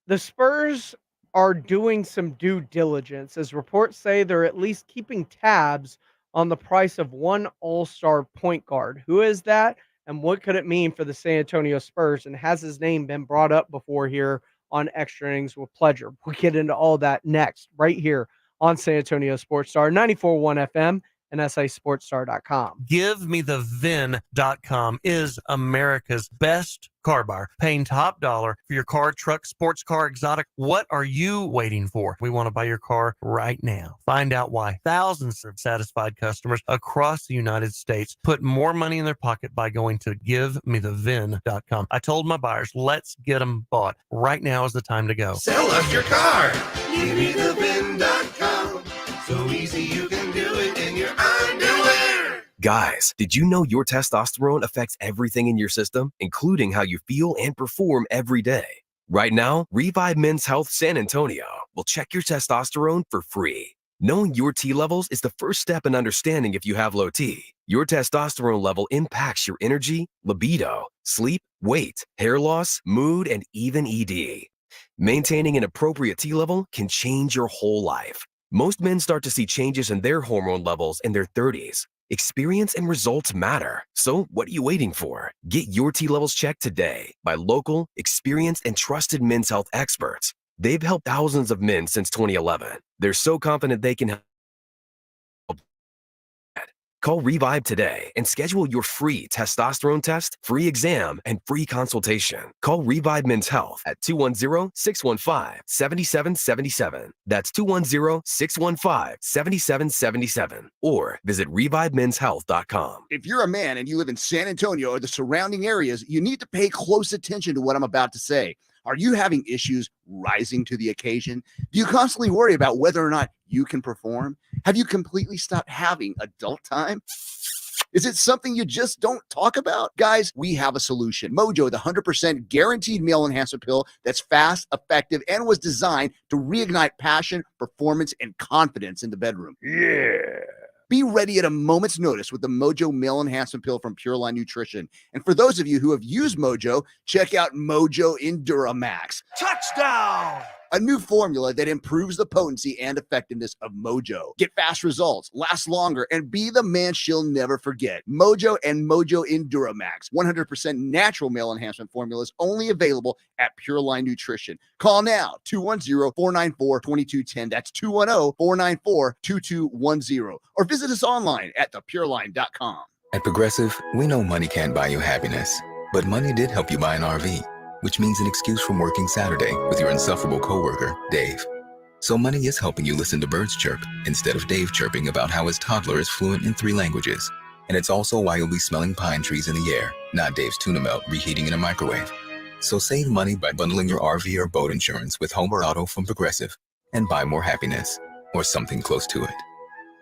the Spurs are doing some due diligence, as reports say they're at least keeping tabs on the price of one all-star point guard. Who is that? And what could it mean for the San Antonio Spurs? And has his name been brought up before here on Extra Innings with Pleasure? We'll get into all that next, right here on San Antonio Sports Star, 94.1 FM and SASportsStar.com. GiveMeTheVin.com is America's best car buyer, paying top dollar for your car, truck, sports car, exotic. What are you waiting for? We want to buy your car right now. Find out why thousands of satisfied customers across the United States put more money in their pocket by going to GiveMeTheVin.com. I told my buyers, let's get them bought. Right now is the time to go. Sell us your car. GiveMeTheVin.com. So easy you can do it in your underwear. Guys, did you know your testosterone affects everything in your system, including how you feel and perform every day? Right now, Revive Men's Health San Antonio will check your testosterone for free. Knowing your T levels is the first step in understanding if you have low T. Your testosterone level impacts your energy, libido, sleep, weight, hair loss, mood, and even ED. Maintaining an appropriate T level can change your whole life. Most men start to see changes in their hormone levels in their 30s. Experience and results matter. So what are you waiting for? Get your T levels checked today by local, experienced, and trusted men's health experts. They've helped thousands of men since 2011. They're so confident they can help. Call Revive today and schedule your free testosterone test, free exam, and free consultation. Call Revive Men's Health at 210-615-7777. That's 210-615-7777. Or visit ReviveMen'sHealth.com. If you're a man and you live in San Antonio or the surrounding areas, you need to pay close attention to what I'm about to say. Are you having issues rising to the occasion? Do you constantly worry about whether or not you can perform? Have you completely stopped having adult time? Is it something you just don't talk about? Guys, we have a solution. Mojo, the 100% guaranteed male enhancement pill that's fast, effective, and was designed to reignite passion, performance, and confidence in the bedroom. Yeah. Be ready at a moment's notice with the Mojo Male Enhancement Pill from Pure Line Nutrition. And for those of you who have used Mojo, check out Mojo Enduramax. Touchdown! A new formula that improves the potency and effectiveness of Mojo. Get fast results, last longer, and be the man she'll never forget. Mojo and Mojo Enduramax, 100% natural male enhancement formulas only available at Pure Line Nutrition. Call now, 210-494-2210. That's 210-494-2210. Or visit us online at thepureline.com. At Progressive, we know money can't buy you happiness, but money did help you buy an RV, which means an excuse from working Saturday with your insufferable coworker, Dave. So money is helping you listen to birds chirp instead of Dave chirping about how his toddler is fluent in 3 languages. And it's also why you'll be smelling pine trees in the air, not Dave's tuna melt reheating in a microwave. So save money by bundling your RV or boat insurance with home or auto from Progressive and buy more happiness, or something close to it.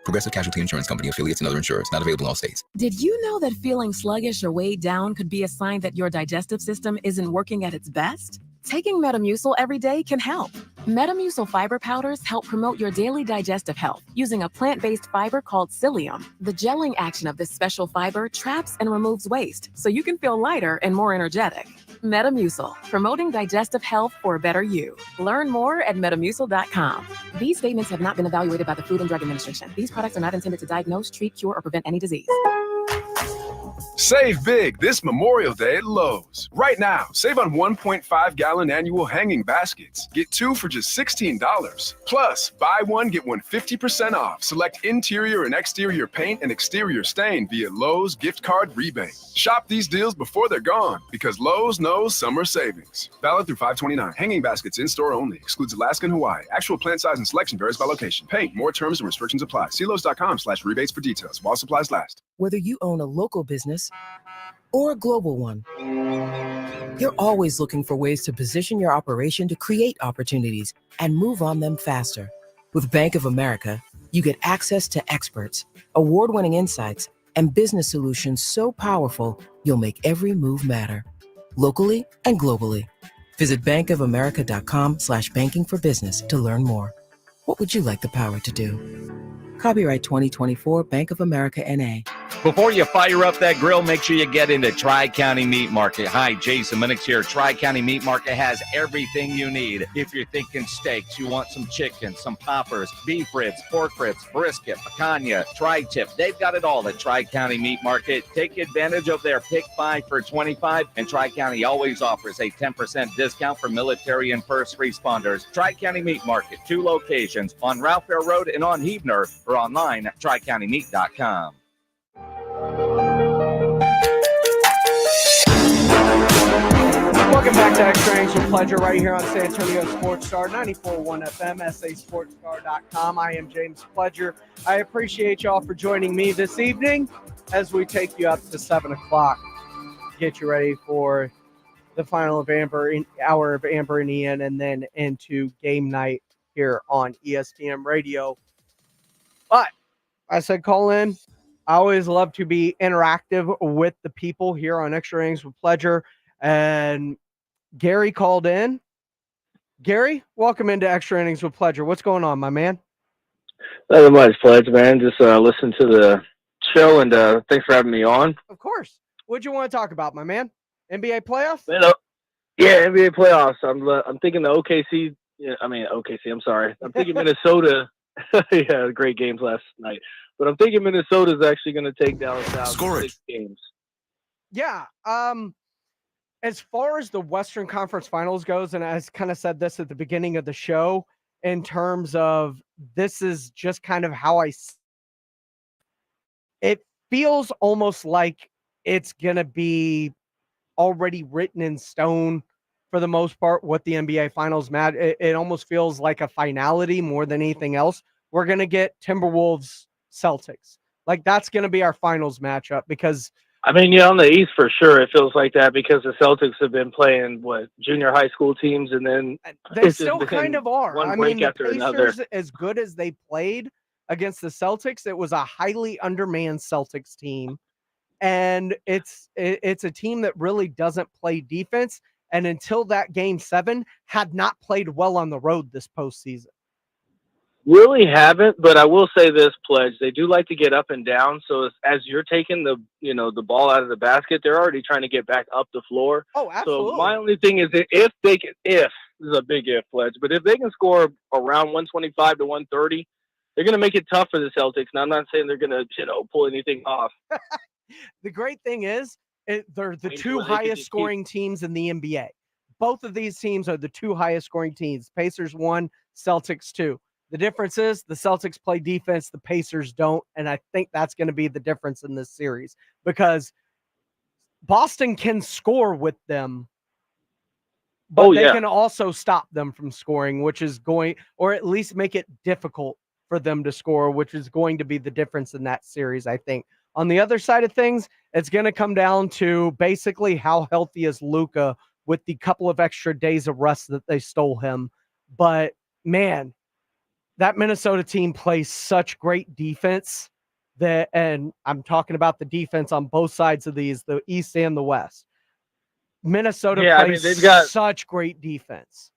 Progressive Casualty Insurance Company, affiliates, and other insurers. Not available in all states. Did you know that feeling sluggish or weighed down could be a sign that your digestive system isn't working at its best? Taking Metamucil every day can help. Metamucil fiber powders help promote your daily digestive health using a plant-based fiber called psyllium. The gelling action of this special fiber traps and removes waste, so you can feel lighter and more energetic. Metamucil, promoting digestive health for a better you. Learn more at Metamucil.com. These statements have not been evaluated by the Food and Drug Administration. These products are not intended to diagnose, treat, cure, or prevent any disease. Save big this Memorial Day at Lowe's. Right now, save on 1.5-gallon annual hanging baskets. Get 2 for just $16. Plus, buy one, get one 50% off. Select interior and exterior paint and exterior stain via Lowe's gift card rebate. Shop these deals before they're gone, because Lowe's knows summer savings. Valid through 5/29. Hanging baskets in-store only. Excludes Alaska and Hawaii. Actual plant size and selection varies by location. Paint. More terms and restrictions apply. See Lowe's.com/rebates for details while supplies last. Whether you own a local business or a global one, you're always looking for ways to position your operation to create opportunities and move on them faster. With Bank of America, you get access to experts, award-winning insights, and business solutions so powerful, you'll make every move matter, locally and globally. Visit bankofamerica.com/banking for business to learn more. What would you like the power to do? Copyright 2024 Bank of America N.A. Before you fire up that grill, make sure you get into Tri-County Meat Market. Hi, Jason Minix here. Tri-County Meat Market has everything you need. If you're thinking steaks, you want some chicken, some poppers, beef ribs, pork ribs, brisket, picanha, tri-tip. They've got it all at Tri-County Meat Market. Take advantage of their Pick 5 for $25, and Tri-County always offers a 10% discount for military and first responders. Tri-County Meat Market, 2 locations on Ralph Fair Road and on Heebner, or online at tricountymeat.com. Welcome back to Extra Innings with Pleasure right here on San Antonio Sports Star 94.1 FM, sasportscar.com. I am James Pledger. I appreciate y'all for joining me this evening as we take you up to 7 o'clock to get you ready for the final of hour of Amber and Ian, and then into game night here on ESPN Radio. But I said call in. I always love to be interactive with the people here on Extra Innings with Pleasure. And Gary called in. Gary, welcome into Extra Innings with Pleasure. What's going on, my man? Not much, Pledge, man. Just listen to the show, and thanks for having me on. Of course. What'd you want to talk about, my man? NBA playoffs? Yeah, NBA playoffs. I'm thinking the OKC. Yeah, OKC. I'm sorry. I'm thinking Minnesota. Yeah, great games last night. But I'm thinking Minnesota's actually going to take Dallas out in 6 games. Yeah. As far as the Western Conference Finals goes, and I kind of said this at the beginning of the show, in terms of this is just kind of how it feels almost like it's going to be already written in stone for the most part what the NBA Finals match. It almost feels like a finality more than anything else. We're going to get Timberwolves Celtics. Like that's going to be our finals matchup because on the East for sure, it feels like that because the Celtics have been playing junior high school teams, and then they still kind of are. One break after another. As good as they played against the Celtics, it was a highly undermanned Celtics team, and it's a team that really doesn't play defense. And until that game 7, had not played well on the road this postseason. Really haven't, but I will say this, Pledge. They do like to get up and down. So as you're taking the ball out of the basket, they're already trying to get back up the floor. Oh, absolutely. So my only thing is if this is a big if, Pledge, but if they can score around 125 to 130, they're going to make it tough for the Celtics. Now I'm not saying they're going to pull anything off. The great thing is they're the 2 highest scoring teams in the NBA. Both of these teams are the 2 highest scoring teams. Pacers 1, Celtics 2. The difference is the Celtics play defense, the Pacers don't, and I think that's going to be the difference in this series because Boston can score with them, but they can also stop them from scoring, which is going, or at least make it difficult for them to score, which is going to be the difference in that series, I think. On the other side of things, it's going to come down to basically how healthy is Luka with the couple of extra days of rest that they stole him. But, man, that Minnesota team plays such great defense and I'm talking about the defense on both sides of these, the East and the West. Minnesota plays they've got such great defense.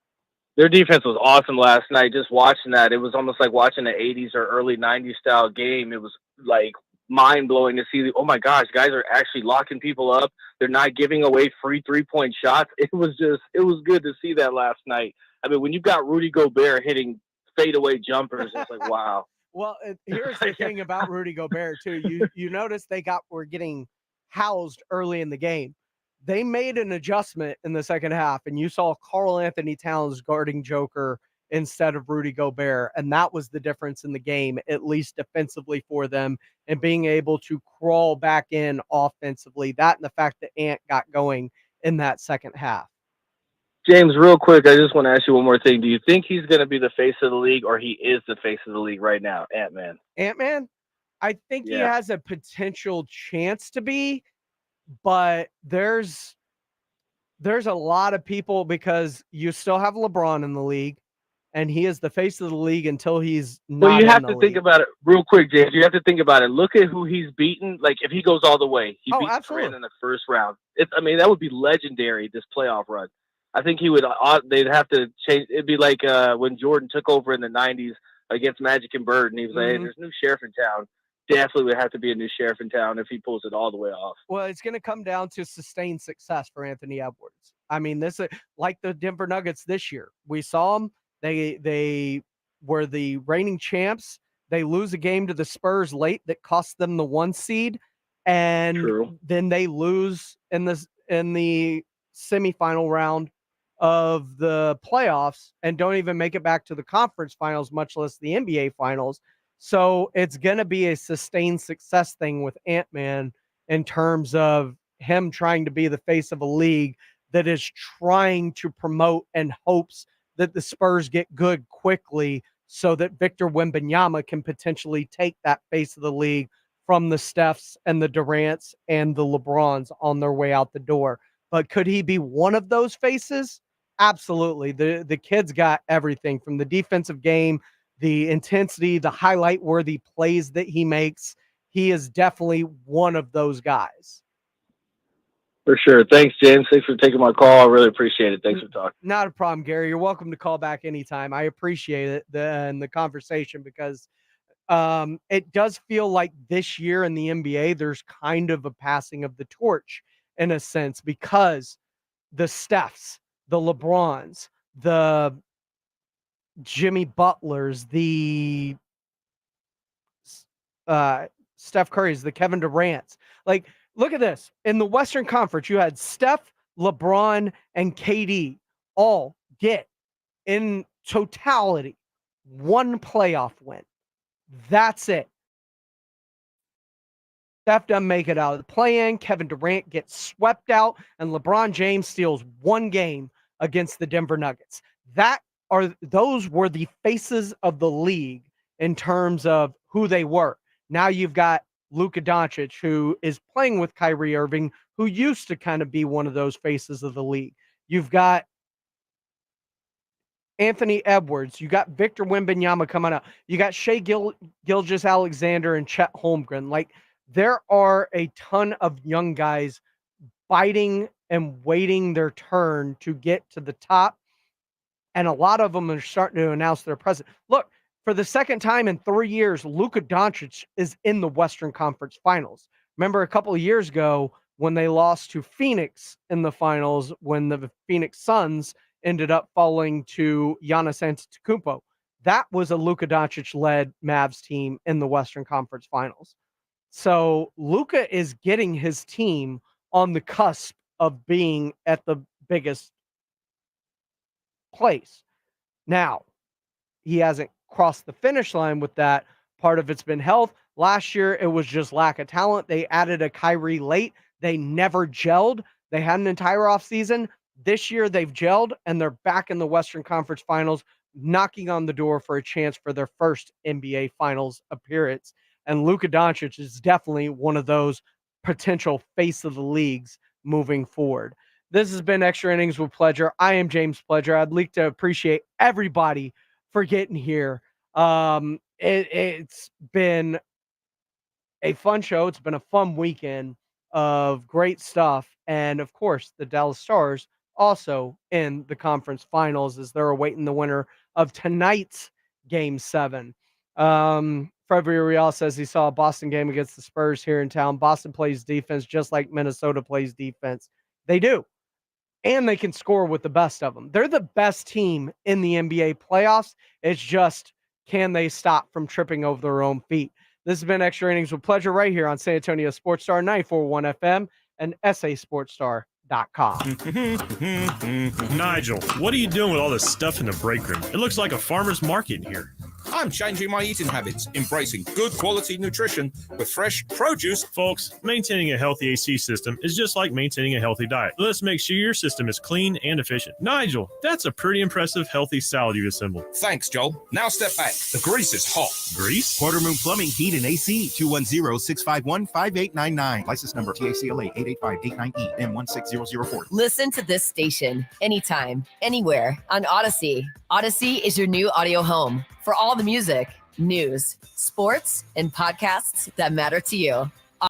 Their defense was awesome last night. Just watching that, it was almost like watching an 80s or early 90s style game. It was like mind-blowing to see, oh my gosh, guys are actually locking people up. They're not giving away free 3-point shots. It was good to see that last night. When you've got Rudy Gobert hitting fadeaway jumpers, it's like, wow. Well, here's the thing about Rudy Gobert too. You notice were getting housed early in the game. They made an adjustment in the second half, and you saw Karl Anthony Towns guarding Joker instead of Rudy Gobert, and that was the difference in the game, at least defensively for them, and being able to crawl back in offensively. That and the fact that Ant got going in that second half. James, real quick, I just want to ask you one more thing. Do you think he's going to be the face of the league, or he is the face of the league right now, Ant-Man? Ant-Man? I think he has a potential chance to be, but there's a lot of people because you still have LeBron in the league, and he is the face of the league until he's not. Well, you have to think about it real quick, James. You have to think about it. Look at who he's beaten. Like, if he goes all the way, he beats Durant in the first round. That would be legendary, this playoff run. I think they'd have to change. It'd be like when Jordan took over in the 90s against Magic and Bird, and he was like, hey, there's a new sheriff in town. definitely would have to be a new sheriff in town if he pulls it all the way off. Well, it's going to come down to sustained success for Anthony Edwards. I mean, this is like the Denver Nuggets this year. We saw them. They were the reigning champs. They lose a game to the Spurs late that cost them the 1 seed, and then they lose in the semifinal round of the playoffs and don't even make it back to the conference finals, much less the NBA finals. So it's going to be a sustained success thing with Ant-Man in terms of him trying to be the face of a league that is trying to promote and hopes that the Spurs get good quickly so that Victor Wembanyama can potentially take that face of the league from the Stephs and the Durants and the LeBrons on their way out the door. But could he be one of those faces? Absolutely. The kid's got everything from the defensive game, the intensity, the highlight-worthy plays that he makes. He is definitely one of those guys. For sure. Thanks, James. Thanks for taking my call. I really appreciate it. Thanks for talking. Not a problem, Gary. You're welcome to call back anytime. I appreciate it and the conversation because it does feel like this year in the NBA, there's kind of a passing of the torch in a sense because the Stephs, the LeBrons, the Jimmy Butlers, the Steph Curry's, the Kevin Durant's. Like, look at this. In the Western Conference, you had Steph, LeBron, and KD all get, in totality, 1 playoff win. That's it. Steph doesn't make it out of the play-in. Kevin Durant gets swept out, and LeBron James steals 1 game against the Denver Nuggets. Those were the faces of the league in terms of who they were. Now you've got Luka Doncic, who is playing with Kyrie Irving, who used to kind of be one of those faces of the league. You've got Anthony Edwards. You got Victor Wembanyama coming up. You got Shai Gilgeous-Alexander and Chet Holmgren. Like, there are a ton of young guys fighting and waiting their turn to get to the top. And a lot of them are starting to announce their presence. Look, for the second time in 3 years, Luka Doncic is in the Western Conference Finals. Remember a couple of years ago when they lost to Phoenix in the finals, when the Phoenix Suns ended up falling to Giannis Antetokounmpo. That was a Luka Doncic-led Mavs team in the Western Conference Finals. So Luka is getting his team on the cusp of being at the biggest place. Now, he hasn't crossed the finish line with that. Part of it's been health. Last year, it was just lack of talent. They added a Kyrie late. They never gelled. They had an entire offseason. This year, they've gelled, and they're back in the Western Conference Finals, knocking on the door for a chance for their first NBA Finals appearance. And Luka Doncic is definitely one of those potential face of the leagues moving forward. This has been Extra Innings with Pledger. I am James Pledger. I'd like to appreciate everybody for getting here. It's been a fun show. It's been a fun weekend of great stuff. And of course, the Dallas Stars also in the conference finals as they're awaiting the winner of tonight's Game 7. Fred Real says he saw a Boston game against the Spurs here in town. Boston plays defense just like Minnesota plays defense. They do. And they can score with the best of them. They're the best team in the NBA playoffs. It's just, can they stop from tripping over their own feet? This has been Extra Innings with Pledger right here on San Antonio Sports Star 94.1 FM and sasportstar.com. Nigel, what are you doing with all this stuff in the break room? It looks like a farmer's market in here. I'm changing my eating habits, embracing good quality nutrition with fresh produce. Folks, maintaining a healthy AC system is just like maintaining a healthy diet. Let's make sure your system is clean and efficient. Nigel, that's a pretty impressive healthy salad you've assembled. Thanks, Joel. Now step back. The grease is hot. Grease? Quarter Moon Plumbing, Heat, and AC, 210-651-5899. License number TACLA 88589E M16004. Listen to this station anytime, anywhere on Odyssey. Odyssey is your new audio home for all the music, news, sports, and podcasts that matter to you.